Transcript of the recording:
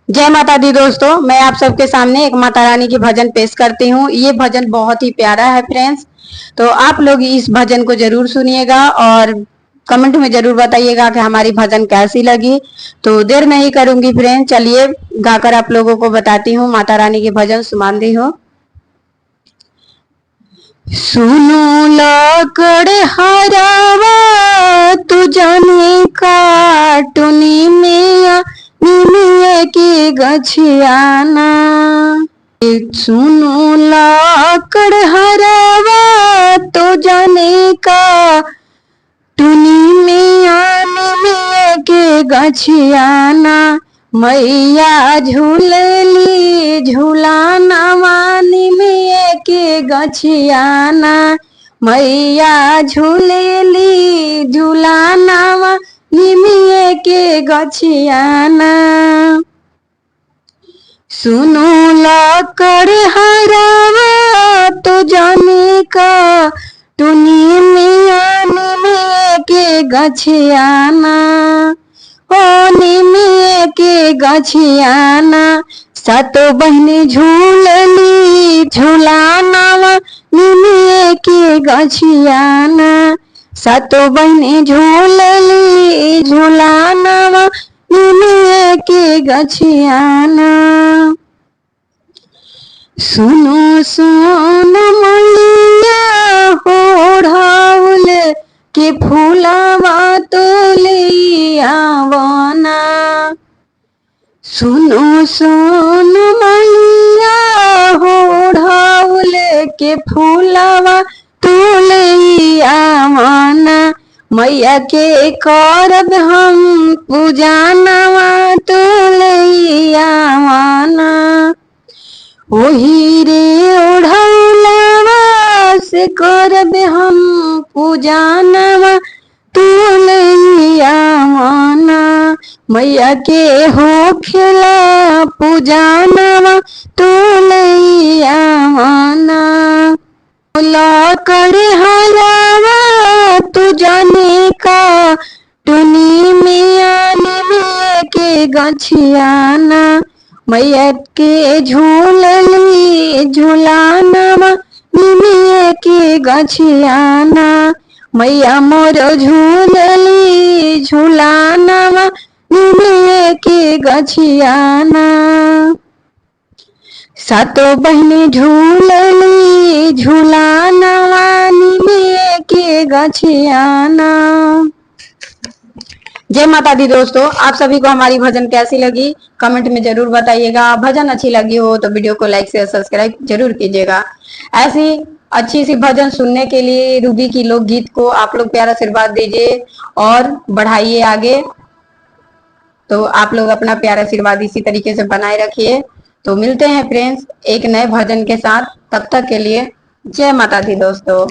जय माता दी दोस्तों, मैं आप सबके सामने एक माता रानी की भजन पेश करती हूँ। ये भजन बहुत ही प्यारा है फ्रेंड्स। तो आप लोग इस भजन को जरूर सुनिएगा और कमेंट में जरूर बताइएगा कि हमारी भजन कैसी लगी। तो देर नहीं करूंगी फ्रेंड्स, चलिए गाकर आप लोगों को बताती हूँ माता रानी की भजन सुनाती हूँ। सुनो लकड़ हरावा तू जाने काटुनी में निमिये की गछियाना। सुनो लाकड़ हरावा तो जाने का टुनी में निमिये के गछियाना। मैया झूलली झूलाना वानी में के गछियाना। मैया झूलली झूलाना वानी में के गछियाना। सुनो लकड़ हरावा तो जाने का टुनी में के गछियाना। ओ निमिये के गछियाना सातो बहनी झूलली झूलाना निमिये के गछियाना। सातो बहनी झूलली झूलाना निमिये के गछियाना। सुनो सोन मलिया होढ़ाउल के फूलावा तो ले आवना। सुनो सोन मलिया होढ़ाउल के फूलावा तो ले आवना। मैया के करब हम पूजानवा तो ले आवना। ओही रे ओढ़ौलावा से करब हम पूजानवा तू ले आवना। मैया के होखेला पूजानवा तू ले आवना। लकड़ हरावा तू जाने का टुनी में आने के गछियाना। मैया के झूलली झूलाना निमिये के गछियाना। मैया मोर झूलली झूलाना निमिये के गछियाना। सातो बहनी झूलली झूलाना निमिये के गछियाना। जय माता दी दोस्तों, आप सभी को हमारी भजन कैसी लगी कमेंट में जरूर बताइएगा। भजन अच्छी लगी हो तो वीडियो को लाइक शेयर सब्सक्राइब जरूर कीजिएगा। ऐसी अच्छी सी भजन सुनने के लिए रूबी की लोकगीत को आप लोग प्यारा आशीर्वाद दीजिए और बढ़ाइए आगे। तो आप लोग अपना प्यारा आशीर्वाद इसी तरीके से बनाए रखिए। तो मिलते हैं फ्रेंड्स एक नए भजन के साथ, तब तक के लिए जय माता दी दोस्तों।